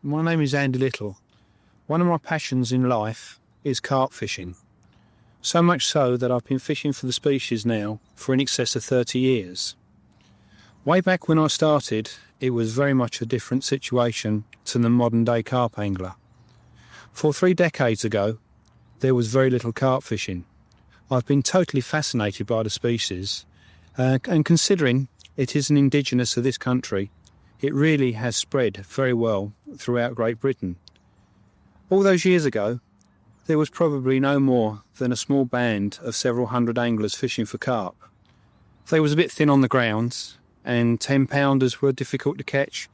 my name is Andy Little. One of my passions in life is carp fishing. So much so that I've been fishing for the species now for in excess of 30 years. Way back when I started, it was very much a different situation to the modern day carp angler. For 3 decades ago, there was very little carp fishing. I've been totally fascinated by the species, and considering it is an indigenous of this country, it really has spread very well throughout Great Britain. All those years ago, there was probably no more than a small band of several hundred anglers fishing for carp. They was a bit thin on the ground, and 10-pounders were difficult to catch,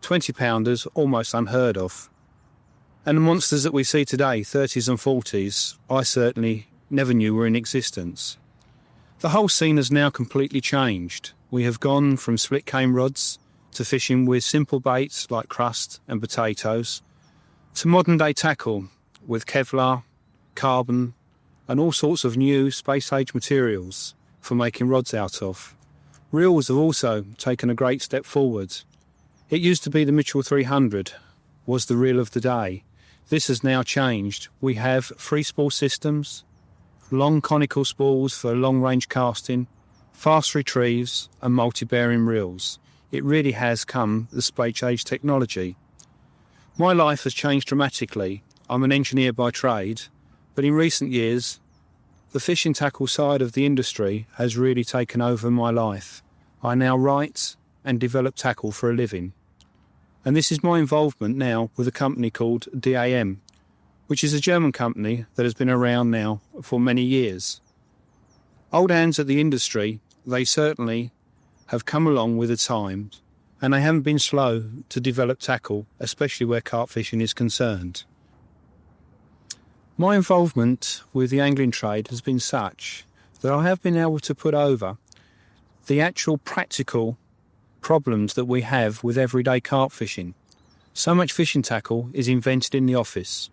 20-pounders almost unheard of. And the monsters that we see today, 30s and 40s, I certainly never knew were in existence. The whole scene has now completely changed. We have gone from split cane rods to fishing with simple baits like crust and potatoes, to modern day tackle with Kevlar, carbon and all sorts of new space-age materials for making rods out of. Reels have also taken a great step forward. It used to be the Mitchell 300 was the reel of the day. This has now changed. We have free spool systems, long conical spools for long-range casting, fast retrieves and multi-bearing reels. It really has come the space-age technology. My life has changed dramatically. I'm an engineer by trade, but in recent years, the fishing tackle side of the industry has really taken over my life. I now write and develop tackle for a living. And this is my involvement now with a company called D.A.M, which is a German company that has been around now for many years. Old hands at the industry, they certainly have come along with the times, and they haven't been slow to develop tackle, especially where carp fishing is concerned. My involvement with the angling trade has been such that I have been able to put over the actual practical problems that we have with everyday carp fishing. So much fishing tackle is invented in the office,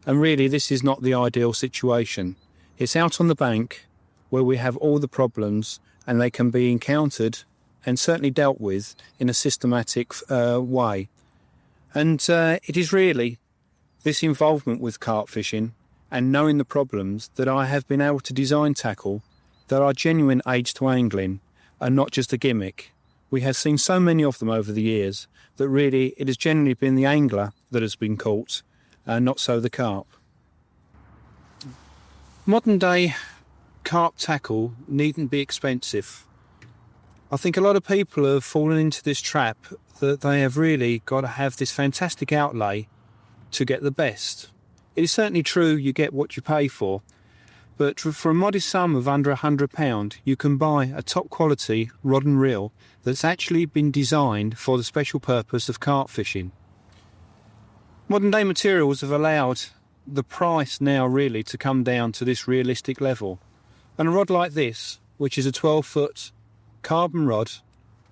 and really this is not the ideal situation. It's out on the bank where we have all the problems, and they can be encountered and certainly dealt with in a systematic way. And it is really this involvement with carp fishing and knowing the problems that I have been able to design tackle that are genuine aids to angling and not just a gimmick. We have seen so many of them over the years that really it has generally been the angler that has been caught and not so the carp. Modern day carp tackle needn't be expensive. I think a lot of people have fallen into this trap that they have really got to have this fantastic outlay to get the best. It is certainly true you get what you pay for, but for a modest sum of under £100 you can buy a top quality rod and reel that's actually been designed for the special purpose of carp fishing. Modern day materials have allowed the price now really to come down to this realistic level, and a rod like this, which is a 12-foot carbon rod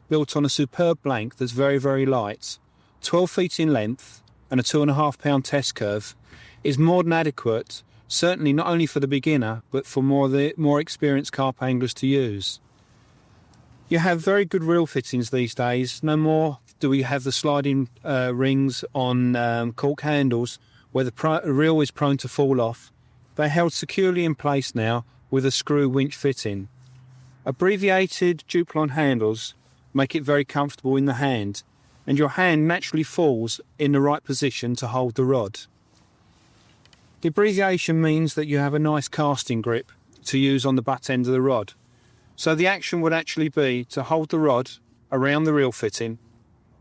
built on a superb blank that's very, very light, 12 feet in length and a 2.5 pound test curve, is more than adequate, certainly not only for the beginner but for more experienced carp anglers to use. You have very good reel fittings these days. No more do we have the sliding rings on cork handles where the reel is prone to fall off. They're held securely in place now with a screw winch fitting. Abbreviated Duplon handles make it very comfortable in the hand, and your hand naturally falls in the right position to hold the rod. The abbreviation means that you have a nice casting grip to use on the butt end of the rod. So the action would actually be to hold the rod around the reel fitting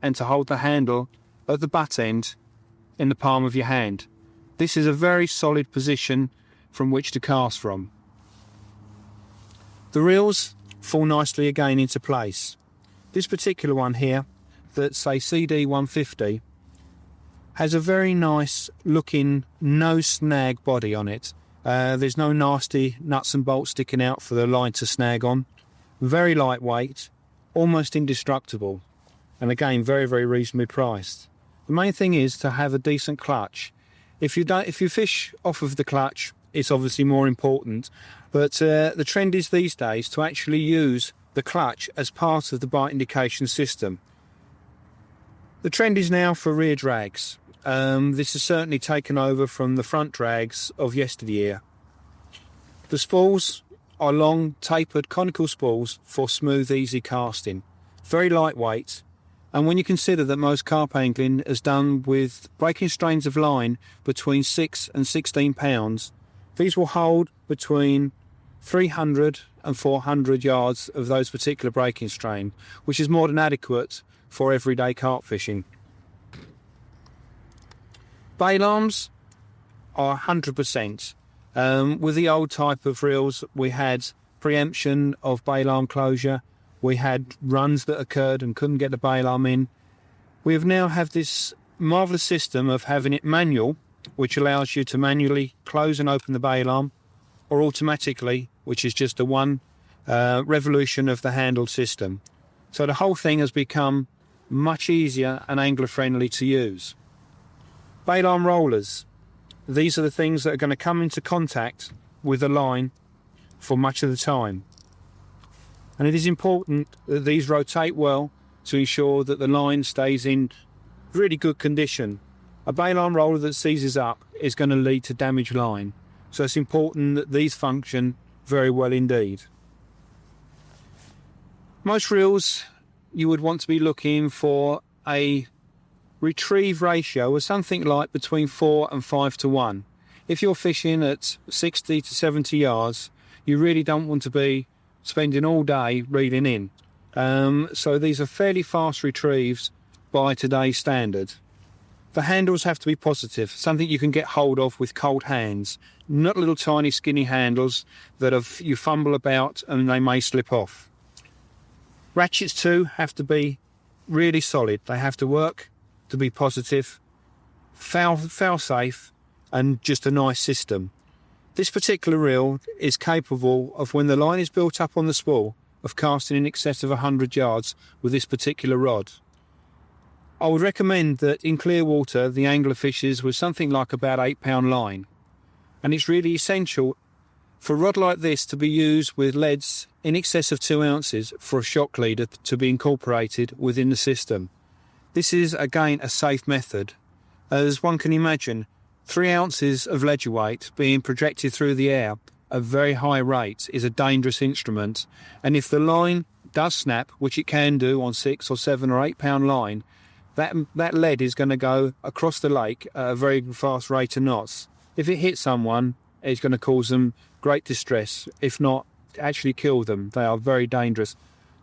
and to hold the handle at the butt end in the palm of your hand. This is a very solid position from which to cast from. The reels fall nicely again into place. This particular one here, that's a CD 150, has a very nice looking no snag body on it. There's no nasty nuts and bolts sticking out for the line to snag on. Very lightweight, almost indestructible, and again very, very reasonably priced. The main thing is to have a decent clutch. If you fish off of the clutch, it's obviously more important, but the trend is these days to actually use the clutch as part of the bite indication system. The trend is now for rear drags, this has certainly taken over from the front drags of yesteryear. The spools are long, tapered, conical spools for smooth, easy casting. Very lightweight, and when you consider that most carp angling is done with breaking strains of line between 6 and 16 pounds, these will hold between 300 and 400 yards of those particular breaking strain, which is more than adequate for everyday carp fishing. Bail arms are 100%. With the old type of reels, we had preemption of bail arm closure. We had runs that occurred and couldn't get the bail arm in. We have now have this marvellous system of having it manual, which allows you to manually close and open the bail arm, or automatically, which is just a one revolution of the handle system. So the whole thing has become much easier and angler friendly to use. Bail arm rollers. These are the things that are going to come into contact with the line for much of the time. And it is important that these rotate well to ensure that the line stays in really good condition. A bail arm roller that seizes up is going to lead to damaged line. So it's important that these function very well indeed. Most reels you would want to be looking for a retrieve ratio of something like between 4 and 5 to 1. If you're fishing at 60 to 70 yards, you really don't want to be spending all day reeling in. So these are fairly fast retrieves by today's standard. The handles have to be positive, something you can get hold of with cold hands, not little tiny skinny handles that you fumble about and they may slip off. Ratchets too have to be really solid. They have to work to be positive, foul safe, and just a nice system. This particular reel is capable of, when the line is built up on the spool, of casting in excess of 100 yards with this particular rod. I would recommend that in clear water the angler fishes with something like about 8 pound line, and it's really essential for a rod like this to be used with leads in excess of 2 ounces for a shock leader to be incorporated within the system. This is again a safe method. As one can imagine, 3 ounces of ledger weight being projected through the air at very high rates is a dangerous instrument, and if the line does snap, which it can do on 6 or 7 or 8 pound line, that lead is going to go across the lake at a very fast rate of knots. If it hits someone, it's going to cause them great distress, if not actually kill them. They are very dangerous.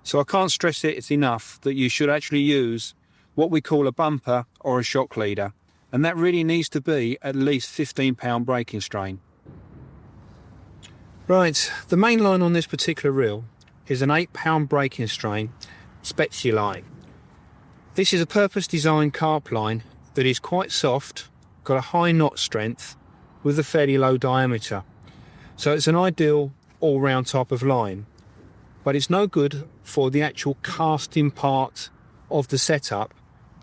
So I can't stress it enough that you should actually use what we call a bumper or a shock leader, and that really needs to be at least 15 pound breaking strain. Right, the main line on this particular reel is an 8 pound breaking strain Spezialine. This is a purpose designed carp line that is quite soft, got a high knot strength with a fairly low diameter. So it's an ideal all-round type of line, but it's no good for the actual casting part of the setup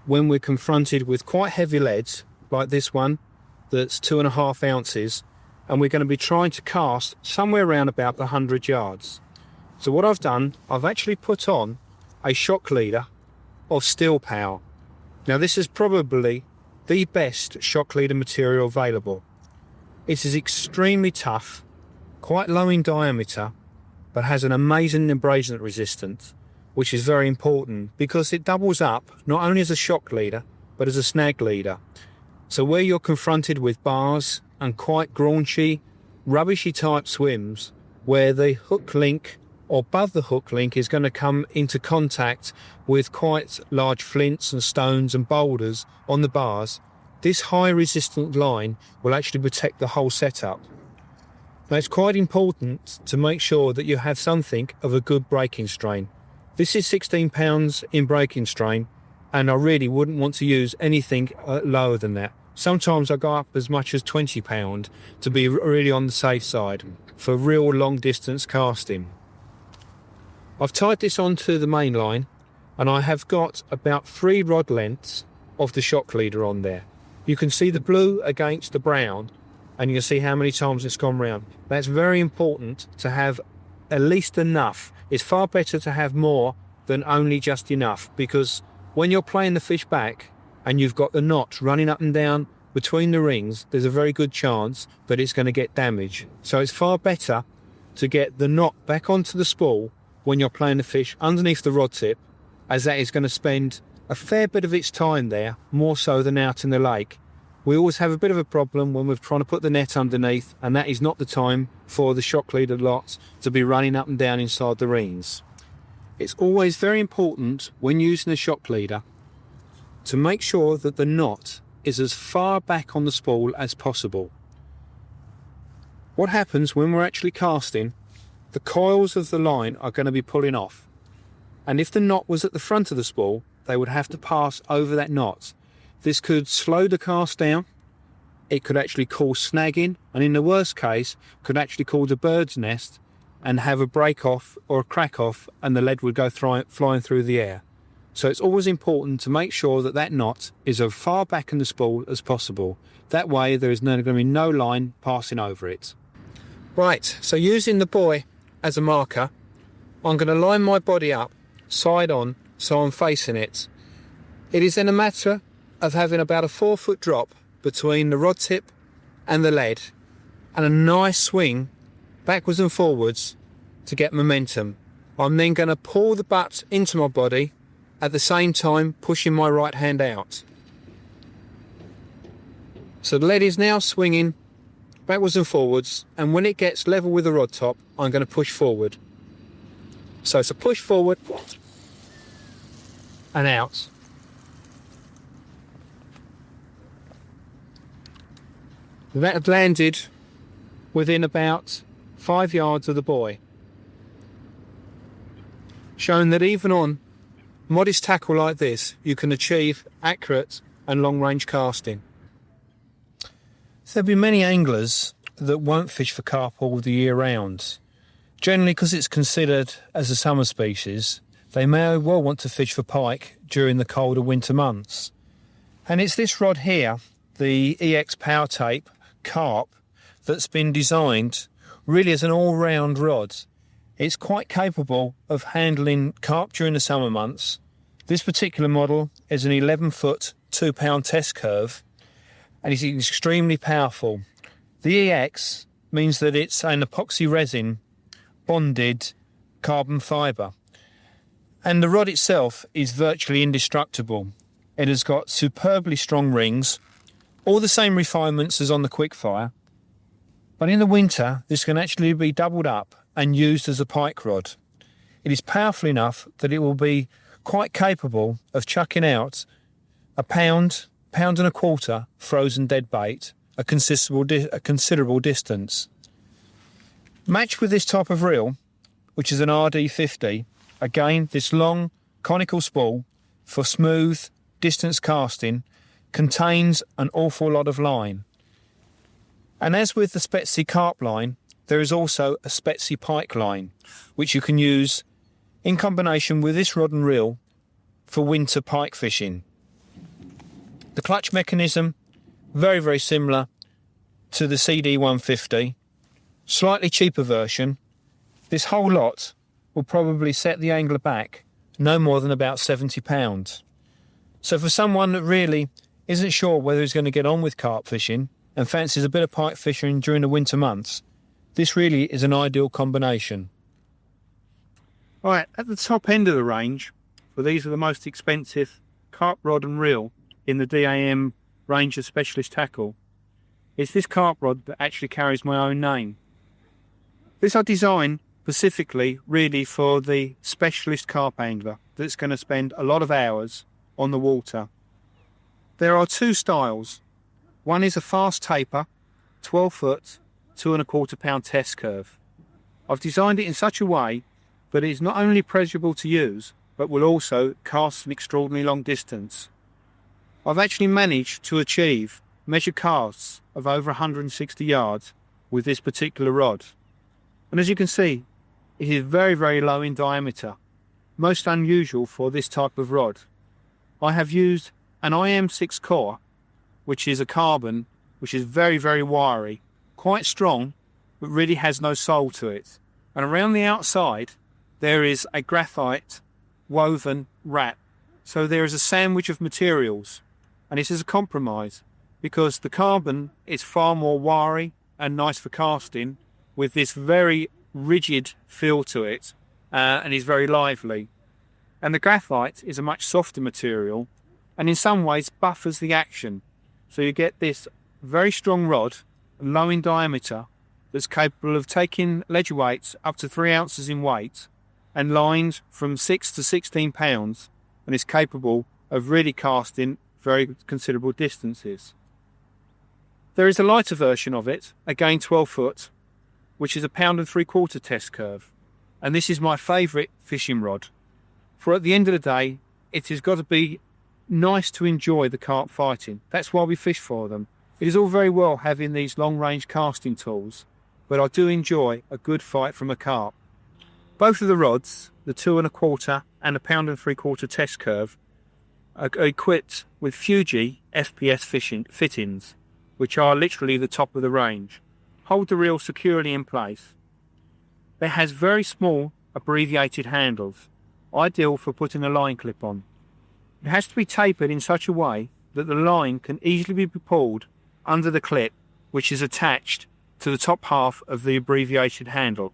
when we're confronted with quite heavy leads like this one that's 2.5 ounces, and we're going to be trying to cast somewhere around about the 100 yards. So what I've done, I've actually put on a shock leader of steel power. Now this is probably the best shock leader material available. It is extremely tough, quite low in diameter, but has an amazing abrasion resistance, which is very important because it doubles up not only as a shock leader but as a snag leader. So where you're confronted with bars and quite graunchy, rubbishy type swims where the hook link or above the hook link is going to come into contact with quite large flints and stones and boulders on the bars, this high resistant line will actually protect the whole setup. Now it's quite important to make sure that you have something of a good breaking strain. This is 16 pounds in breaking strain, and I really wouldn't want to use anything lower than that. Sometimes I go up as much as 20 pound to be really on the safe side for real long distance casting. I've tied this onto the main line, and I have got about 3 rod lengths of the shock leader on there. You can see the blue against the brown, and you can see how many times it's gone round. That's very important to have at least enough. It's far better to have more than only just enough, because when you're playing the fish back and you've got the knot running up and down between the rings, there's a very good chance that it's going to get damaged. So it's far better to get the knot back onto the spool when you're playing the fish underneath the rod tip, as that is going to spend a fair bit of its time there, more so than out in the lake. We always have a bit of a problem when we're trying to put the net underneath, and that is not the time for the shock leader lots to be running up and down inside the rings. It's always very important when using the shock leader to make sure that the knot is as far back on the spool as possible. What happens when we're actually casting, the coils of the line are going to be pulling off, and if the knot was at the front of the spool, they would have to pass over that knot. This could slow the cast down, it could actually cause snagging, and in the worst case could actually cause a bird's nest and have a break off or a crack off, and the lead would go flying through the air. So it's always important to make sure that that knot is as far back in the spool as possible. That way there is going to be no line passing over it. Right, so using the buoy as a marker, I'm going to line my body up side on so I'm facing it. It is then a matter of having about a 4-foot drop between the rod tip and the lead, and a nice swing backwards and forwards to get momentum. I'm then going to pull the butt into my body, at the same time pushing my right hand out. So the lead is now swinging backwards and forwards, and when it gets level with the rod top, I'm going to push forward. So it's a push forward and out. That had landed within about 5 yards of the buoy, showing that even on modest tackle like this, you can achieve accurate and long-range casting. There'll be many anglers that won't fish for carp all the year round. Generally, because it's considered as a summer species, they may well want to fish for pike during the colder winter months. And it's this rod here, the EX Power Tape Carp, that's been designed really as an all-round rod. It's quite capable of handling carp during the summer months. This particular model is an 11-foot, 2-pound test curve, and it's extremely powerful. The EX means that it's an epoxy resin bonded carbon fibre, and the rod itself is virtually indestructible. It has got superbly strong rings, all the same refinements as on the Quickfire, but in the winter this can actually be doubled up and used as a pike rod. It is powerful enough that it will be quite capable of chucking out a pound and a quarter frozen dead bait a considerable distance. Matched with this type of reel, which is an RD50, again this long conical spool for smooth distance casting contains an awful lot of line. And as with the Spetsi carp line, there is also a Spetsi pike line, which you can use in combination with this rod and reel for winter pike fishing. The clutch mechanism, very, very similar to the CD150, slightly cheaper version. This whole lot will probably set the angler back no more than about £70. So for someone that really isn't sure whether he's going to get on with carp fishing and fancies a bit of pike fishing during the winter months, this really is an ideal combination. Right, at the top end of the range, for these are the most expensive carp rod and reel in the D.A.M range of specialist tackle, is this carp rod that actually carries my own name. This I designed specifically really for the specialist carp angler that's going to spend a lot of hours on the water. There are two styles. One is a fast taper, 12 foot, 2¼ pound test curve. I've designed it in such a way that it is not only pleasurable to use, but will also cast an extraordinarily long distance. I've actually managed to achieve measured casts of over 160 yards with this particular rod. And as you can see, it is very, very low in diameter, most unusual for this type of rod. I have used an IM6 core, which is a carbon, which is very, very wiry, quite strong, but really has no soul to it. And around the outside, there is a graphite woven wrap. So there is a sandwich of materials. and this is a compromise because the carbon is far more wiry and nice for casting with this very rigid feel to it, and is very lively. And the graphite is a much softer material and in some ways buffers the action. So you get this very strong rod, low in diameter, that's capable of taking ledger weights up to 3 ounces in weight and lines from 6 to 16 pounds, and is capable of really casting very considerable distances. There is a lighter version of it, again 12 foot, which is a 1.75 pound test curve, and this is my favourite fishing rod. For at the end of the day, it has got to be nice to enjoy the carp fighting. That's why we fish for them. It is all very well having these long-range casting tools, but I do enjoy a good fight from a carp. Both of the rods, the 2.25 and a 1.75 pound test curve, are equipped with Fuji FPS fittings, which are literally the top of the range. Hold the reel securely in place. It has very small abbreviated handles, ideal for putting a line clip on. It has to be tapered in such a way that the line can easily be pulled under the clip, which is attached to the top half of the abbreviated handle.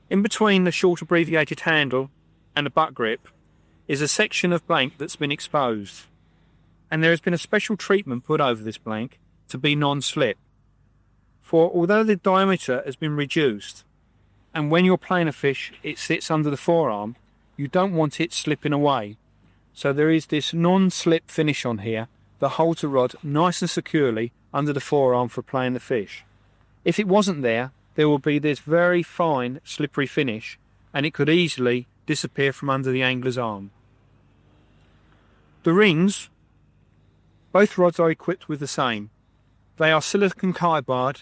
In between the short abbreviated handle and the butt grip is a section of blank that's been exposed, and there has been a special treatment put over this blank to be non-slip. For although the diameter has been reduced, and when you're playing a fish it sits under the forearm, you don't want it slipping away. So there is this non-slip finish on here that holds the rod nice and securely under the forearm for playing the fish. If it wasn't there, there will be this very fine slippery finish, and it could easily disappear from under the angler's arm. The rings, both rods are equipped with the same. They are silicon carbide,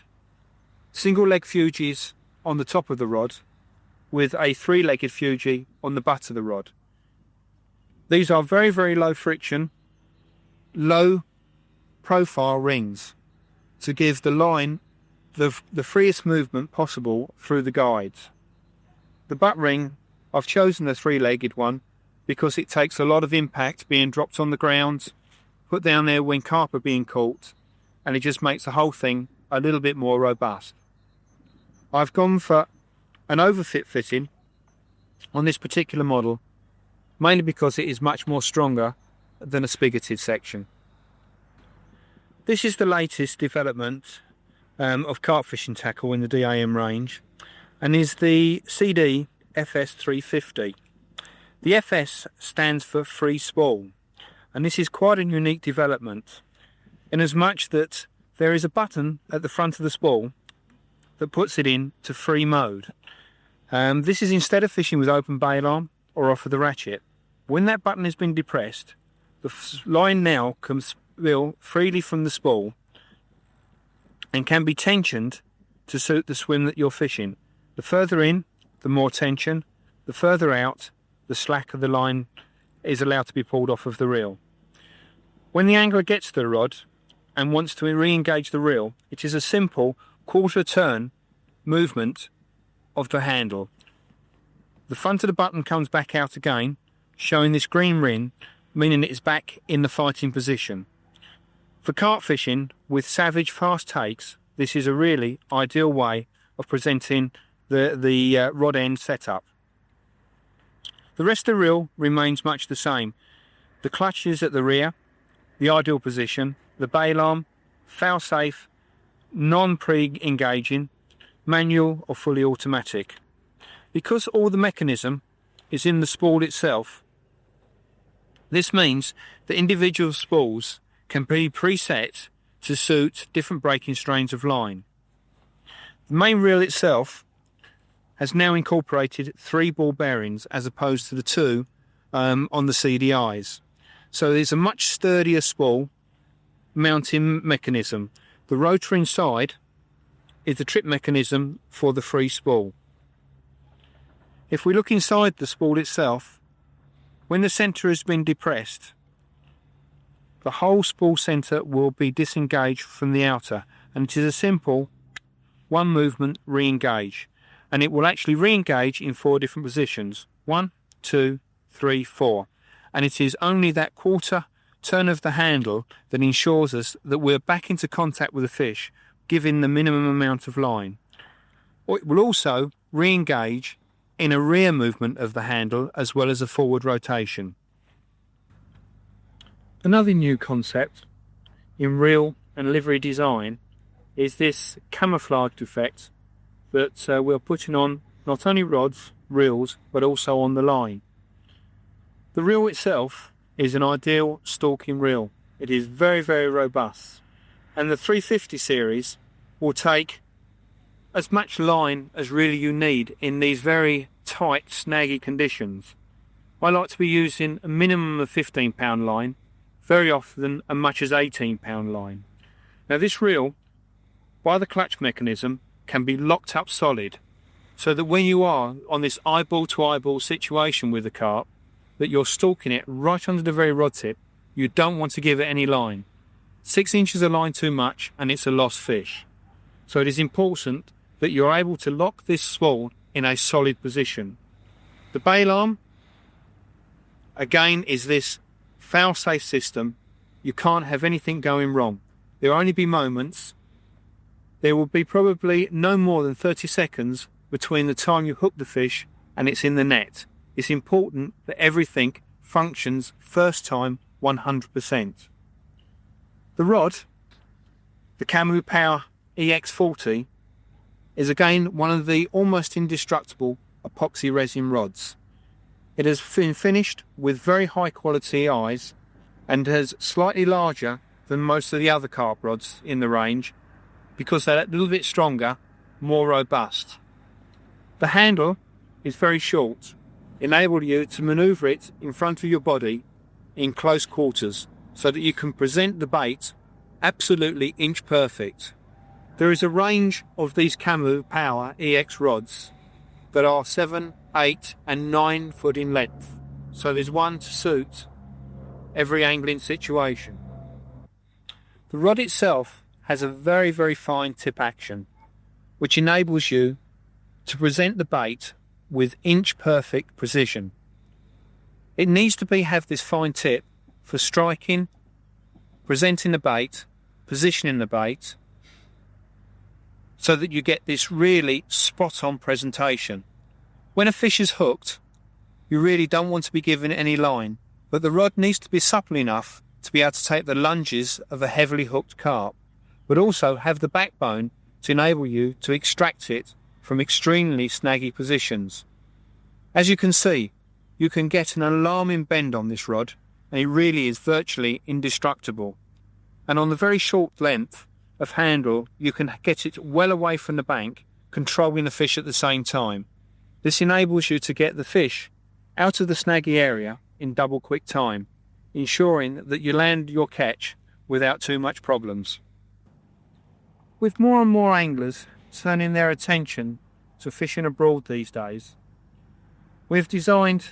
single leg Fujis on the top of the rod, with a 3-legged Fuji on the butt of the rod. These are very, very low friction, low profile rings to give the line the freest movement possible through the guides. The butt ring, I've chosen the 3-legged one because it takes a lot of impact being dropped on the ground, put down there when carp are being caught, and it just makes the whole thing a little bit more robust. I've gone for an overfit fitting on this particular model, mainly because it is much more stronger than a spigoted section. This is the latest development of carp fishing tackle in the D.A.M range, and is the CD FS 350. The FS stands for free spool, and this is quite a unique development in as much that there is a button at the front of the spool that puts it into free mode. This is instead of fishing with open bail arm or off of the ratchet. When that button has been depressed, the line now comes freely from the spool and can be tensioned to suit the swim that you're fishing. The further in, the more tension. The further out, the slack of the line is allowed to be pulled off of the reel. When the angler gets the rod and wants to re-engage the reel, it is a simple quarter turn movement of the handle. The front of the button comes back out again, showing this green ring, meaning it is back in the fighting position. For carp fishing with savage fast takes, this is a really ideal way of presenting the rod end setup. The rest of the reel remains much the same. The clutch is at the rear, the ideal position, the bail arm, foul safe, non-pre-engaging, manual or fully automatic. Because all the mechanism is in the spool itself, this means that individual spools can be preset to suit different breaking strains of line. The main reel itself has now incorporated 3 ball bearings as opposed to the 2 on the CDIs. So there's a much sturdier spool mounting mechanism. The rotor inside is the trip mechanism for the free spool. If we look inside the spool itself, when the centre has been depressed, the whole spool centre will be disengaged from the outer, and it is a simple one movement re-engage, and it will actually re-engage in 4 different positions: 1, 2, 3, 4, and it is only that quarter turn of the handle that ensures us that we're back into contact with the fish, given the minimum amount of line. It will also re-engage in a rear movement of the handle as well as a forward rotation. Another new concept in reel and livery design is this camouflage effect that we're putting on not only rods, reels, but also on the line. The reel itself is an ideal stalking reel. It is very, very robust, and the 350 series will take as much line as really you need in these very tight, snaggy conditions. I like to be using a minimum of 15-pound line, very often as much as 18-pound line. Now this reel, by the clutch mechanism, can be locked up solid, so that when you are on this eyeball to eyeball situation with the carp, that you're stalking it right under the very rod tip, you don't want to give it any line. 6 inches of line too much and it's a lost fish. So it is important that you're able to lock this spool in a solid position. The bail arm, again, is this fail-safe system. You can't have anything going wrong. There will only be moments. There will be probably no more than 30 seconds between the time you hook the fish and it's in the net. It's important that everything functions first time 100%. The rod, the Camu Power EX40, is again one of the almost indestructible epoxy resin rods. It has been finished with very high quality eyes and is slightly larger than most of the other carp rods in the range because they're a little bit stronger, more robust. The handle is very short, enabling you to manoeuvre it in front of your body in close quarters so that you can present the bait absolutely inch perfect. There is a range of these Camu Power EX rods that are 7, 8 and 9 foot in length, so there's one to suit every angling situation. The rod itself has a very, very fine tip action, which enables you to present the bait with inch perfect precision. It needs to have this fine tip for striking, presenting the bait, positioning the bait, so that you get this really spot on presentation. When a fish is hooked, you really don't want to be given any line, but the rod needs to be supple enough to be able to take the lunges of a heavily hooked carp, but also have the backbone to enable you to extract it from extremely snaggy positions. As you can see, you can get an alarming bend on this rod, and it really is virtually indestructible. And on the very short length of handle, you can get it well away from the bank, controlling the fish at the same time. This enables you to get the fish out of the snaggy area in double quick time, ensuring that you land your catch without too much problems. With more and more anglers turning their attention to fishing abroad these days, we've designed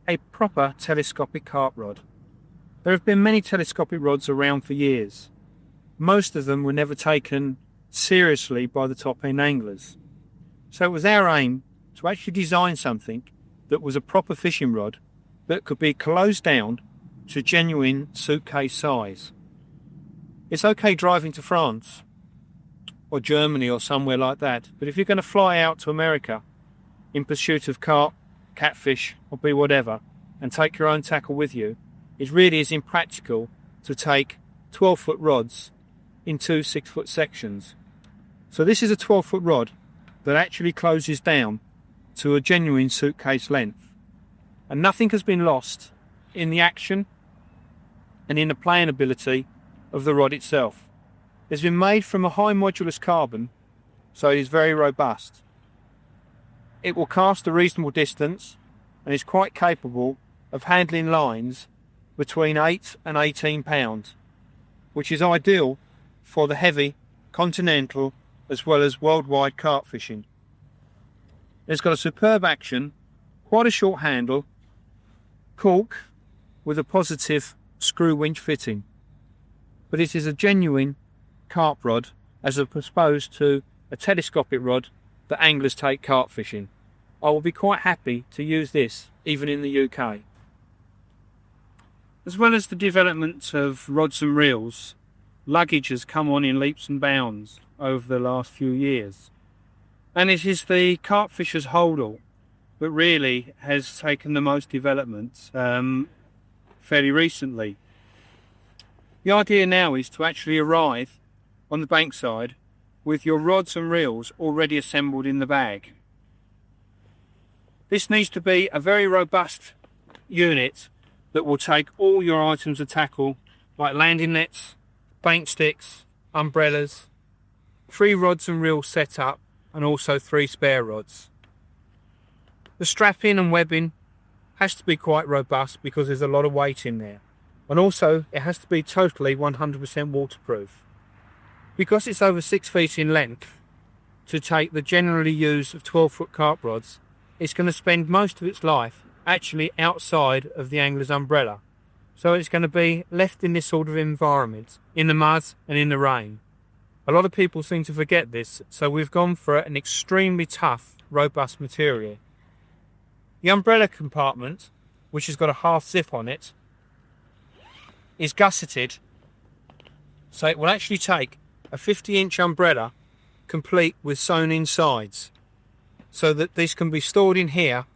a proper telescopic carp rod. There have been many telescopic rods around for years. Most of them were never taken seriously by the top end anglers. So it was our aim to actually design something that was a proper fishing rod that could be closed down to genuine suitcase size. It's okay driving to France or Germany or somewhere like that, but if you're going to fly out to America in pursuit of carp, catfish or be whatever and take your own tackle with you, it really is impractical to take 12-foot rods in 2 6-foot sections. So this is a 12-foot rod that actually closes down to a genuine suitcase length, and nothing has been lost in the action and in the playing ability of the rod itself. It's been made from a high modulus carbon, so it is very robust. It will cast a reasonable distance and is quite capable of handling lines between 8 and 18 pounds, which is ideal for the heavy continental as well as worldwide carp fishing. It's got a superb action, quite a short handle, cork with a positive screw winch fitting, but it is a genuine carp rod as opposed to a telescopic rod that anglers take carp fishing. I will be quite happy to use this even in the UK. As well as the development of rods and reels, luggage has come on in leaps and bounds over the last few years. And it is the carp fisher's holdall that really has taken the most development fairly recently. The idea now is to actually arrive on the bankside with your rods and reels already assembled in the bag. This needs to be a very robust unit that will take all your items of tackle, like landing nets, bank sticks, umbrellas, 3 rods and reels set up, and also 3 spare rods. The strapping and webbing has to be quite robust because there's a lot of weight in there. And also it has to be totally 100% waterproof. Because it's over 6 feet in length, to take the generally used of 12-foot carp rods, it's going to spend most of its life actually outside of the angler's umbrella. So it's going to be left in this sort of environment, in the mud and in the rain. A lot of people seem to forget this, so we've gone for an extremely tough, robust material. The umbrella compartment, which has got a half zip on it, is gusseted, so it will actually take a 50-inch umbrella complete with sewn in sides, so that this can be stored in here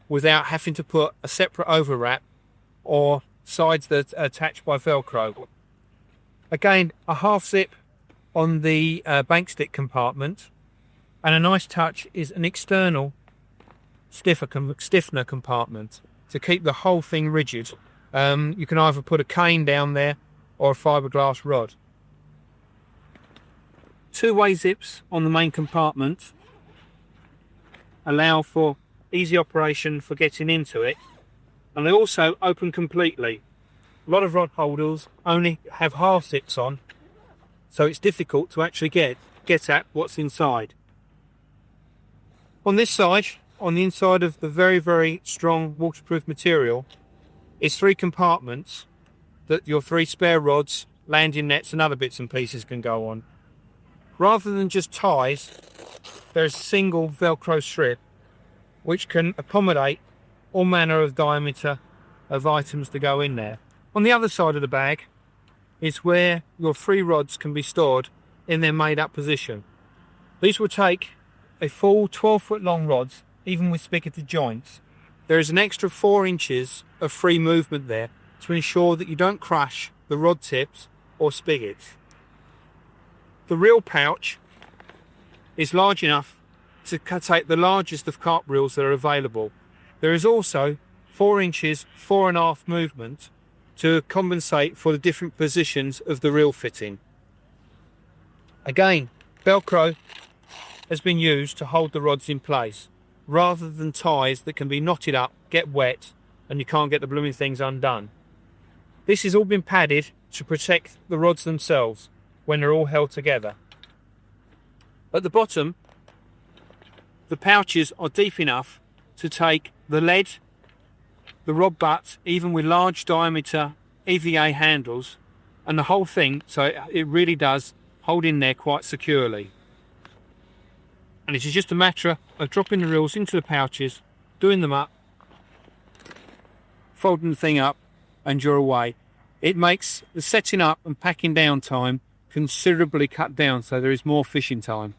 without having to put a separate overwrap or sides that are attached by Velcro. Again, a half zip on the bank stick compartment, and a nice touch is an external stiffener compartment to keep the whole thing rigid. You can either put a cane down there or a fiberglass rod. 2-way zips on the main compartment allow for easy operation for getting into it, and they also open completely. A lot of rod holders only have half zips on, so it's difficult to actually get at what's inside. On this side, on the inside of the very, very strong waterproof material, is 3 compartments that your 3 spare rods, landing nets and other bits and pieces can go on. Rather than just ties, there's a single Velcro strip which can accommodate all manner of diameter of items to go in there. On the other side of the bag is where your 3 rods can be stored in their made up position. These will take a full 12-foot long rods, even with spigoted joints. There is an extra 4 inches of free movement there to ensure that you don't crush the rod tips or spigots. The reel pouch is large enough to take the largest of carp reels that are available. There is also 4 inches, 4.5 movement to compensate for the different positions of the reel fitting. Again, Velcro has been used to hold the rods in place, rather than ties that can be knotted up, get wet, and you can't get the blooming things undone. This has all been padded to protect the rods themselves when they're all held together. At the bottom, the pouches are deep enough to take the lead, the rod butt, even with large diameter EVA handles, and the whole thing, so it really does hold in there quite securely. And it is just a matter of dropping the reels into the pouches, doing them up, folding the thing up, and you're away. It makes the setting up and packing down time considerably cut down, so there is more fishing time.